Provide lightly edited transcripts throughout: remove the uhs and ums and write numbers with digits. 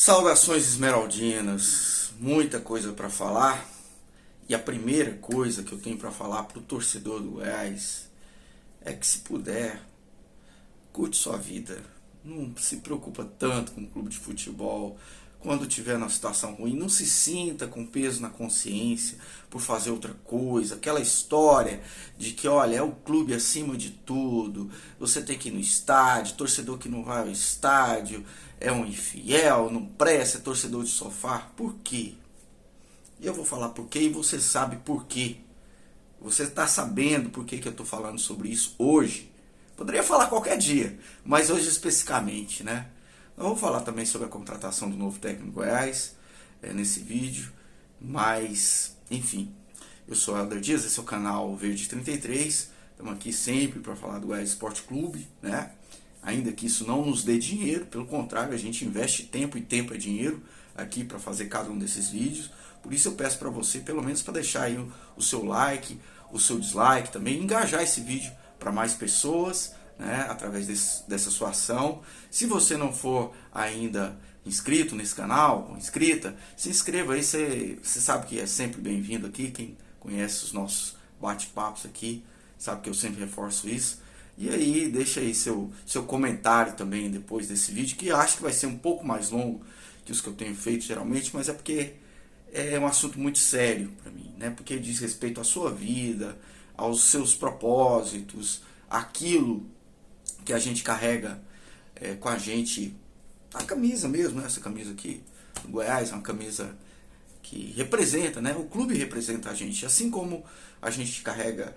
Saudações esmeraldinas, muita coisa para falar. E a primeira coisa que eu tenho para falar pro torcedor do Goiás é que, se puder, curte sua vida. Não se preocupa tanto com o clube de futebol. Quando tiver numa situação ruim, não se sinta com peso na consciência por fazer outra coisa. Aquela história de que, olha, é o clube acima de tudo. Você tem que ir no estádio. Torcedor que não vai ao estádio é um infiel, não presta, é torcedor de sofá. Por quê? E eu vou falar por quê e você sabe por quê. Você está sabendo por que eu estou falando sobre isso hoje. Poderia falar qualquer dia, mas hoje especificamente, né? Eu vou falar também sobre a contratação do novo técnico do Goiás nesse vídeo, mas, enfim, eu sou o Helder Dias, esse é o canal Verde 33, estamos aqui sempre para falar do Goiás Esporte Clube, né? Ainda que isso não nos dê dinheiro, pelo contrário, a gente investe tempo e tempo é dinheiro aqui para fazer cada um desses vídeos. Por isso eu peço para você, pelo menos para deixar aí o seu like, o seu dislike também, engajar esse vídeo para mais pessoas, né, através dessa sua ação. Se você não for ainda inscrito nesse canal, ou inscrita, se inscreva aí, você sabe que é sempre bem-vindo aqui. Quem conhece os nossos bate-papos aqui, sabe que eu sempre reforço isso. E aí, deixa aí seu comentário também depois desse vídeo, que eu acho que vai ser um pouco mais longo que os que eu tenho feito geralmente, mas é porque é um assunto muito sério para mim, né? Porque diz respeito à sua vida, aos seus propósitos, aquilo que a gente carrega com a gente, a camisa mesmo, né? Essa camisa aqui do Goiás é uma camisa que representa, né? O clube representa a gente, assim como a gente carrega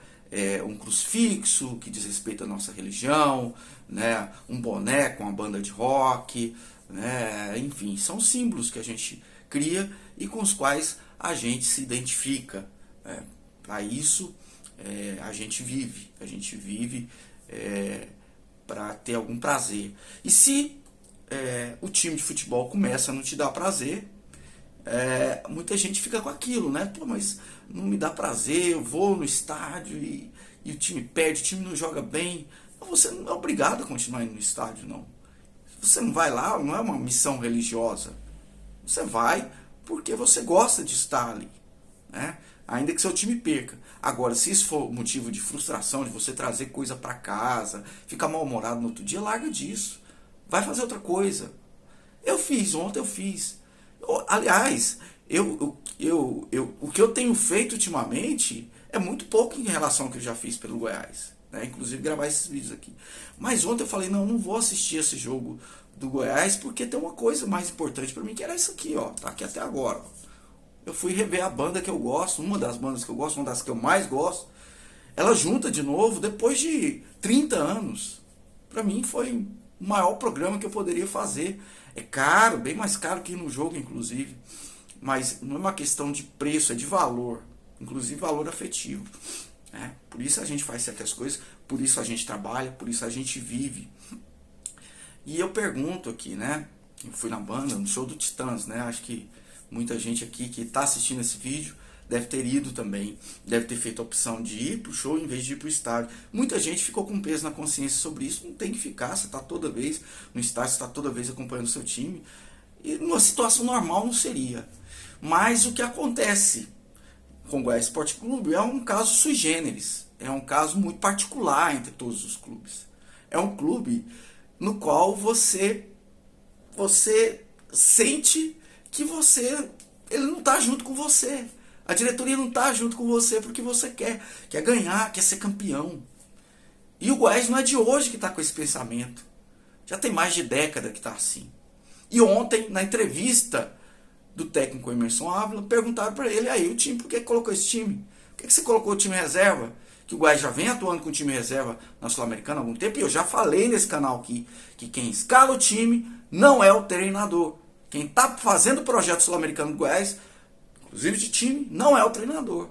um crucifixo que diz respeito à nossa religião, né? Um boné com uma banda de rock, né? Enfim, são símbolos que a gente cria e com os quais a gente se identifica. Para isso a gente vive para ter algum prazer. E se o time de futebol começa a não te dar prazer, muita gente fica com aquilo, né? Pô, mas não me dá prazer, eu vou no estádio e o time perde, o time não joga bem. Você não é obrigado a continuar indo no estádio, não. Você não vai lá, não é uma missão religiosa. Você vai porque você gosta de estar ali, né? Ainda que seu time perca. Agora, se isso for motivo de frustração, de você trazer coisa para casa, ficar mal-humorado no outro dia, larga disso. Vai fazer outra coisa. Ontem eu fiz. Aliás, o que eu tenho feito ultimamente é muito pouco em relação ao que eu já fiz pelo Goiás, né? Inclusive gravar esses vídeos aqui. Mas ontem eu falei, não vou assistir esse jogo do Goiás porque tem uma coisa mais importante para mim, que era isso aqui, ó. Tá aqui até agora, ó. Eu fui rever a banda que eu gosto, uma das bandas que eu gosto, uma das que eu mais gosto. Ela junta de novo depois de 30 anos. Para mim foi o maior programa que eu poderia fazer. É caro, bem mais caro que ir no jogo, inclusive. Mas não é uma questão de preço, é de valor. Inclusive valor afetivo. Né? Por isso a gente faz certas coisas, por isso a gente trabalha, por isso a gente vive. E eu pergunto aqui, né? Eu fui na banda, no show do Titãs, né? Acho que muita gente aqui que está assistindo esse vídeo deve ter ido também, deve ter feito a opção de ir para o show em vez de ir para o estádio. Muita gente ficou com peso na consciência sobre isso. Não tem que ficar, você está toda vez no estádio, você está toda vez acompanhando o seu time. E numa situação normal não seria. Mas o que acontece com o Goiás Esporte Clube é um caso sui generis. É um caso muito particular entre todos os clubes. É um clube no qual você sente que ele não está junto com você. A diretoria não está junto com você porque você quer ganhar, quer ser campeão. E o Goiás não é de hoje que está com esse pensamento. Já tem mais de década que está assim. E ontem, na entrevista do técnico Emerson Ávila, perguntaram para ele, aí o time, por que colocou esse time? Por que você colocou o time reserva? Que o Goiás já vem atuando com o time reserva na Sul-Americana há algum tempo, e eu já falei nesse canal aqui, que quem escala o time não é o treinador. Quem está fazendo o projeto sul-americano do Goiás, inclusive de time, não é o treinador.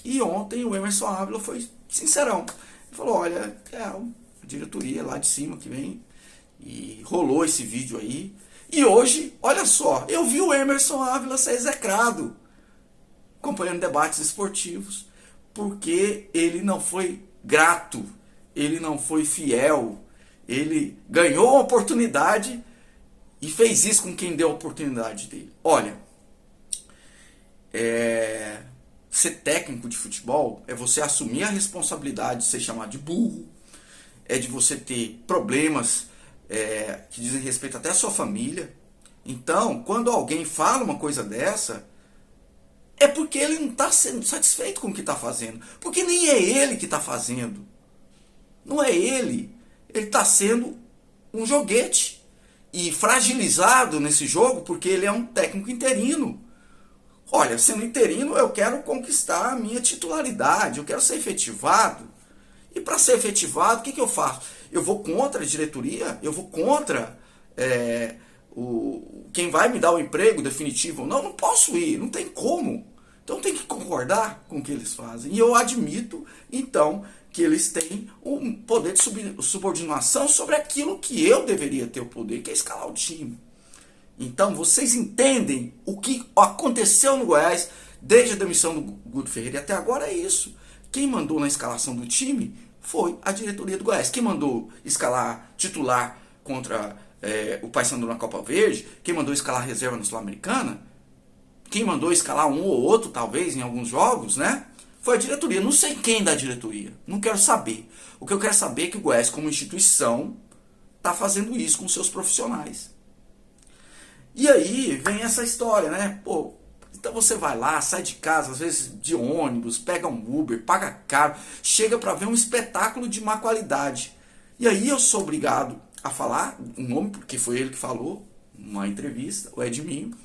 E ontem o Emerson Ávila foi sincerão. Ele falou, olha, a diretoria lá de cima que vem, e rolou esse vídeo aí. E hoje, olha só, eu vi o Emerson Ávila ser execrado, acompanhando debates esportivos, porque ele não foi grato, ele não foi fiel, ele ganhou a oportunidade E fez isso com quem deu a oportunidade dele. Olha, ser técnico de futebol é você assumir a responsabilidade de ser chamado de burro, é de você ter problemas que dizem respeito até à sua família. Então, quando alguém fala uma coisa dessa, é porque ele não está sendo satisfeito com o que está fazendo. Porque nem é ele que está fazendo. Não é ele. Ele está sendo um joguete. E fragilizado nesse jogo porque ele é um técnico interino. Olha, sendo interino, eu quero conquistar a minha titularidade. Eu quero ser efetivado. E para ser efetivado, o que eu faço? Eu vou contra a diretoria? Eu vou contra quem vai me dar o emprego definitivo? Não posso ir, não tem como. Então tem que concordar com o que eles fazem. E eu admito, então, que eles têm um poder de subordinação sobre aquilo que eu deveria ter o poder, que é escalar o time. Então vocês entendem o que aconteceu no Goiás desde a demissão do Guto Ferreira e até agora é isso. Quem mandou na escalação do time foi a diretoria do Goiás. Quem mandou escalar titular contra o Paysandu na Copa Verde, quem mandou escalar reserva na Sul-Americana, quem mandou escalar um ou outro, talvez, em alguns jogos, né? Foi a diretoria. Não sei quem da diretoria. Não quero saber. O que eu quero saber é que o Goiás, como instituição, está fazendo isso com seus profissionais. E aí vem essa história, né? Pô, então você vai lá, sai de casa, às vezes de ônibus, pega um Uber, paga caro, chega para ver um espetáculo de má qualidade. E aí eu sou obrigado a falar um nome, porque foi ele que falou, numa entrevista, o Edminho,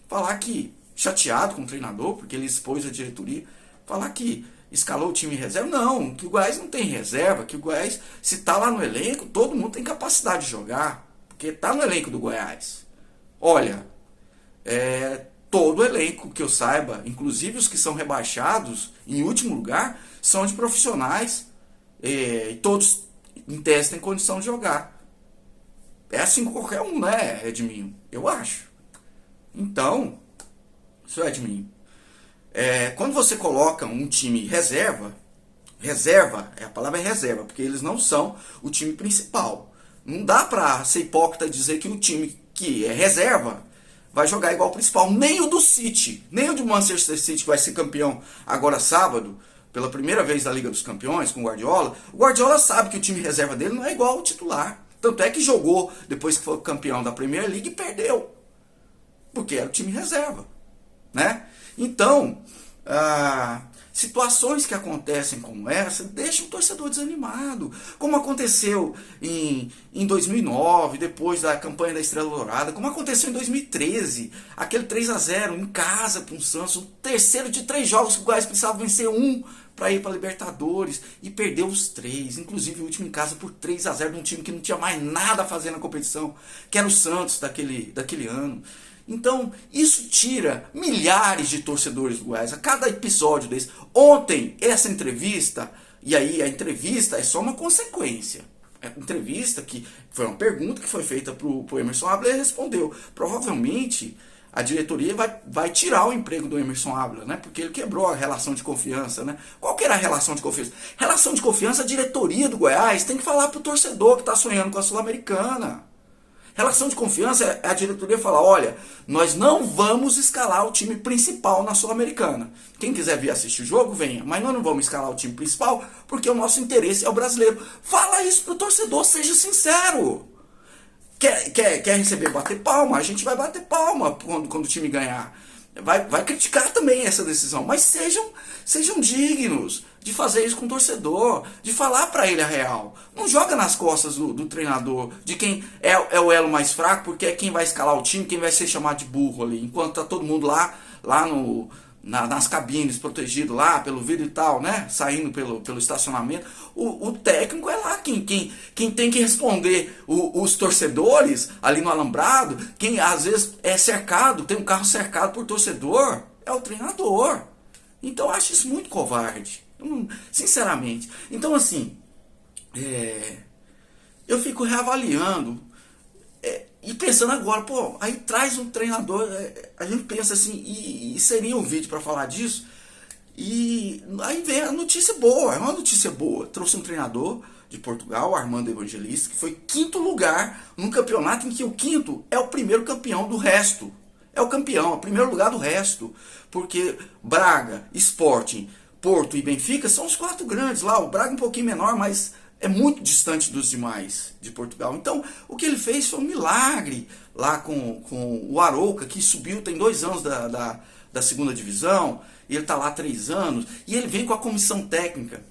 falar que, chateado com o treinador, porque ele expôs a diretoria, falar que escalou o time reserva. Não, que o Goiás não tem reserva, que o Goiás, se está lá no elenco, todo mundo tem capacidade de jogar, porque está no elenco do Goiás. Olha, todo elenco que eu saiba, inclusive os que são rebaixados, em último lugar, são de profissionais, e todos, em tese, têm condição de jogar. É assim com qualquer um, né, Edminho? Eu acho. Então, isso é Edminho. Quando você coloca um time reserva, a palavra é reserva, porque eles não são o time principal. Não dá pra ser hipócrita e dizer que o time que é reserva vai jogar igual o principal. Nem o do City, nem o do Manchester City, que vai ser campeão agora sábado, pela primeira vez da Liga dos Campeões, com o Guardiola. O Guardiola sabe que o time reserva dele não é igual ao titular. Tanto é que jogou depois que foi campeão da Premier League e perdeu. Porque era o time reserva, né? Então, situações que acontecem como essa deixam o torcedor desanimado. Como aconteceu em 2009, depois da campanha da Estrela Dourada. Como aconteceu em 2013, aquele 3-0 em casa para o Santos. O terceiro de 3 jogos que o Goiás precisava vencer um para ir para a Libertadores. E perdeu os 3, inclusive o último em casa por 3-0 de um time que não tinha mais nada a fazer na competição, que era o Santos daquele ano. Então, isso tira milhares de torcedores do Goiás a cada episódio desse. Ontem, essa entrevista, e aí a entrevista é só uma consequência. É uma entrevista que foi uma pergunta que foi feita para o Emerson Ávila e ele respondeu. Provavelmente, a diretoria vai tirar o emprego do Emerson Ávila, né? Porque ele quebrou a relação de confiança, né? Qual que era a relação de confiança? Relação de confiança, a diretoria do Goiás tem que falar para o torcedor que está sonhando com a Sul-Americana. Relação de confiança é a diretoria falar, olha, nós não vamos escalar o time principal na Sul-Americana. Quem quiser vir assistir o jogo, venha. Mas nós não vamos escalar o time principal porque o nosso interesse é o brasileiro. Fala isso pro torcedor, seja sincero. Quer receber, bater palma? A gente vai bater palma quando o time ganhar. Vai criticar também essa decisão, mas sejam dignos de fazer isso com o torcedor, de falar para ele a real. Não joga nas costas do treinador, de quem é o elo mais fraco, porque é quem vai escalar o time, quem vai ser chamado de burro ali, enquanto tá todo mundo lá nas cabines, protegido lá pelo vidro e tal, né? Saindo pelo estacionamento. O técnico é lá quem tem que responder os torcedores ali no alambrado, quem às vezes é cercado, tem um carro cercado por torcedor, é o treinador. Então eu acho isso muito covarde, sinceramente. Então assim, eu fico reavaliando e pensando agora, pô, aí traz um treinador, a gente pensa assim, e seria um vídeo para falar disso, E aí vem a notícia boa, é uma notícia boa. Trouxe um treinador de Portugal, Armando Evangelista, que foi quinto lugar num campeonato em que o quinto é o primeiro campeão do resto. É o campeão, é o primeiro lugar do resto. Porque Braga, Sporting, Porto e Benfica são os quatro grandes lá. O Braga um pouquinho menor, mas é muito distante dos demais de Portugal. Então, o que ele fez foi um milagre lá com o Arouca, que subiu, tem 2 anos da segunda divisão, e ele está lá há 3 anos, e ele vem com a comissão técnica.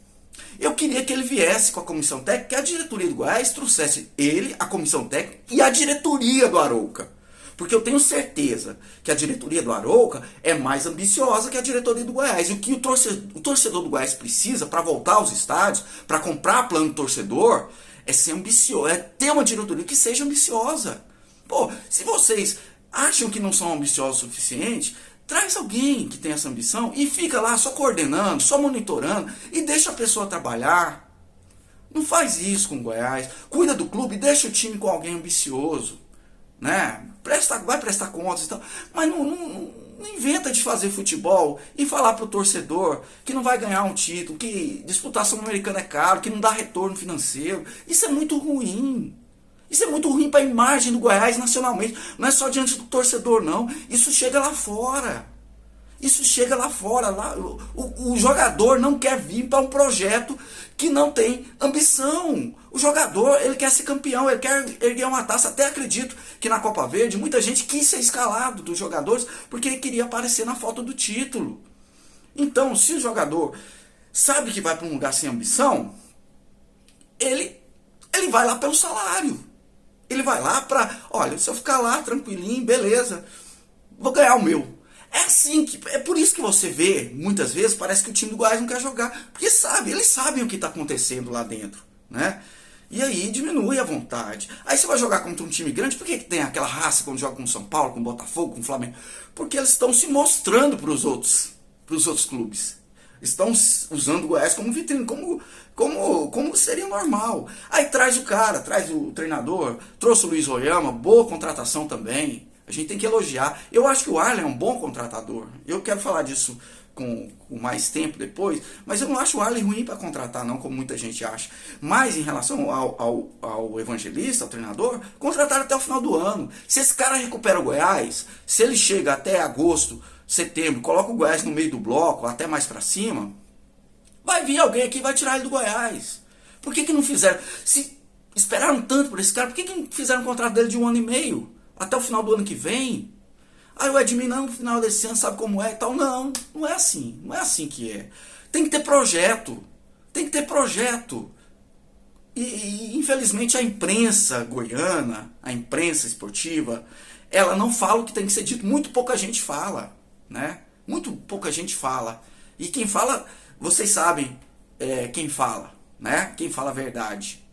Eu queria que ele viesse com a comissão técnica, que a diretoria do Goiás trouxesse ele, a comissão técnica e a diretoria do Arouca. Porque eu tenho certeza que a diretoria do Arouca é mais ambiciosa que a diretoria do Goiás. E o que o torcedor do Goiás precisa para voltar aos estádios, para comprar plano torcedor, é ser ambicioso, é ter uma diretoria que seja ambiciosa. Pô, se vocês acham que não são ambiciosos o suficiente, traz alguém que tem essa ambição e fica lá só coordenando, só monitorando e deixa a pessoa trabalhar. Não faz isso com o Goiás. Cuida do clube e deixa o time com alguém ambicioso. Né? Vai prestar contas e tal, mas não inventa de fazer futebol e falar pro torcedor que não vai ganhar um título, que disputar a Sul-Americana é caro, que não dá retorno financeiro. Isso é muito ruim. Isso é muito ruim para a imagem do Goiás nacionalmente. Não é só diante do torcedor, não. Isso chega lá fora. Isso chega lá fora. O jogador não quer vir para um projeto que não tem ambição. O jogador, ele quer ser campeão, ele quer erguer uma taça. Até acredito que na Copa Verde muita gente quis ser escalado dos jogadores porque ele queria aparecer na foto do título. Então, se o jogador sabe que vai para um lugar sem ambição, ele vai lá pelo salário. Ele vai lá para, olha, se eu ficar lá tranquilinho, beleza, vou ganhar o meu. É assim é por isso que você vê, muitas vezes, parece que o time do Goiás não quer jogar. Porque eles sabem o que está acontecendo lá dentro, né? E aí diminui a vontade. Aí você vai jogar contra um time grande, por que tem aquela raça quando joga com o São Paulo, com o Botafogo, com o Flamengo? Porque eles estão se mostrando para os outros clubes. Estão usando o Goiás como vitrine, como seria normal. Aí traz o cara, traz o treinador, trouxe o Luiz Oyama, boa contratação também. A gente tem que elogiar. Eu acho que o Arlen é um bom contratador. Eu quero falar disso com mais tempo depois, mas eu não acho o Arlen ruim para contratar, não, como muita gente acha. Mas em relação ao Evangelista, ao treinador, contrataram até o final do ano. Se esse cara recupera o Goiás, se ele chega até agosto, setembro, coloca o Goiás no meio do bloco, até mais para cima, vai vir alguém aqui e vai tirar ele do Goiás. Por que não fizeram? Se esperaram tanto por esse cara, por que não fizeram um contrato dele de 1 ano e meio? Até o final do ano que vem? Aí o Edmir, não, no final desse ano sabe como é e tal. Não é assim. Não é assim que é. Tem que ter projeto. Tem que ter projeto. E infelizmente a imprensa goiana, a imprensa esportiva, ela não fala o que tem que ser dito. Muito pouca gente fala, né? Muito pouca gente fala. E quem fala, vocês sabem quem fala, né? Quem fala a verdade.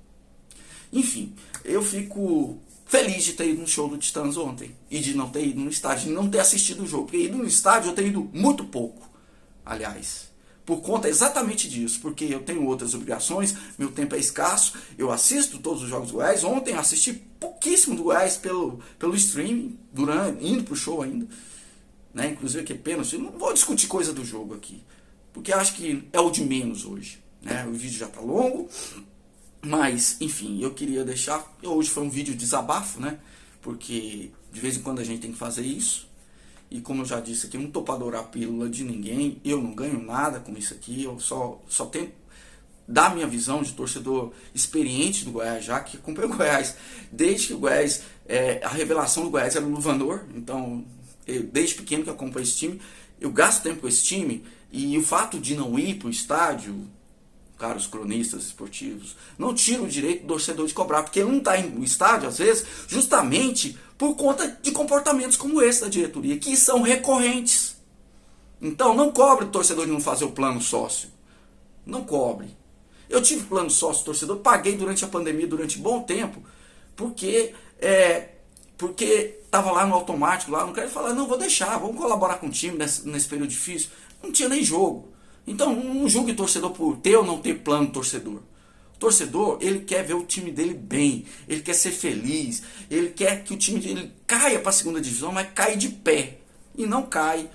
Enfim, eu fico feliz de ter ido no show do Titãs ontem. E de não ter ido no estádio, de não ter assistido o jogo. Porque ido no estádio eu tenho ido muito pouco, aliás. Por conta exatamente disso. Porque eu tenho outras obrigações, meu tempo é escasso. Eu assisto todos os jogos do Goiás. Ontem eu assisti pouquíssimo do Goiás pelo streaming, indo pro show ainda. Né? Inclusive que pênalti. Não vou discutir coisa do jogo aqui. Porque acho que é o de menos hoje. Né? O vídeo já tá longo. Mas, enfim, eu queria deixar... Hoje foi um vídeo de desabafo, né? Porque de vez em quando a gente tem que fazer isso. E como eu já disse aqui, eu não estou para adorar a pílula de ninguém. Eu não ganho nada com isso aqui. Eu só tento dar minha visão de torcedor experiente do Goiás, já que acompanho o Goiás. Desde que o Goiás... a revelação do Goiás era o Luvandor. Então, desde pequeno que eu acompanho esse time. Eu gasto tempo com esse time. E o fato de não ir para o estádio... Caros cronistas esportivos, não tira o direito do torcedor de cobrar, porque ele não está no estádio, às vezes, justamente por conta de comportamentos como esse da diretoria, que são recorrentes. Então, não cobre o torcedor de não fazer o plano sócio. Não cobre. Eu tive plano sócio torcedor, paguei durante a pandemia, durante um bom tempo, porque estava lá no automático, lá, não quero falar, não, vou deixar, vamos colaborar com o time nesse período difícil. Não tinha nem jogo. Então, não julgue o torcedor por ter ou não ter plano torcedor. O torcedor, ele quer ver o time dele bem, ele quer ser feliz, ele quer que o time dele caia para a segunda divisão, mas caia de pé. E não cai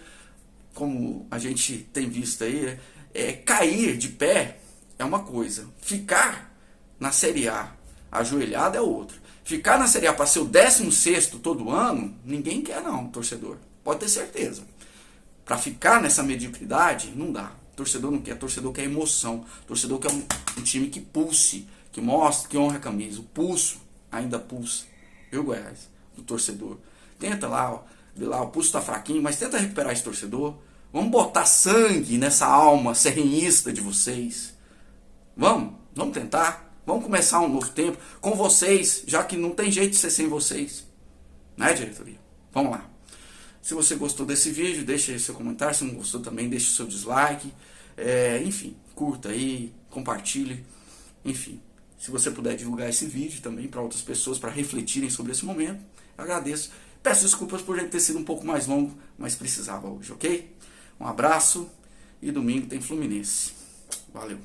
como a gente tem visto aí, cair de pé é uma coisa, ficar na Série A ajoelhado é outra. Ficar na Série A para ser o 16º todo ano, ninguém quer não, torcedor. Pode ter certeza. Para ficar nessa mediocridade, não dá. Torcedor não quer, torcedor quer emoção. Torcedor quer um time que pulse, que mostre, que honra a camisa. O pulso ainda pulsa. Viu, Goiás? Do torcedor. Tenta lá, ó, o pulso tá fraquinho, mas tenta recuperar esse torcedor. Vamos botar sangue nessa alma serrenista de vocês. Vamos tentar. Vamos começar um novo tempo com vocês, já que não tem jeito de ser sem vocês. Né, diretoria? Vamos lá. Se você gostou desse vídeo, deixa aí seu comentário. Se não gostou também, deixa o seu dislike. Enfim, curta aí, compartilhe. Enfim, se você puder divulgar esse vídeo também para outras pessoas, para refletirem sobre esse momento, eu agradeço. Peço desculpas por ele ter sido um pouco mais longo, mas precisava hoje, ok? Um abraço e domingo tem Fluminense. Valeu.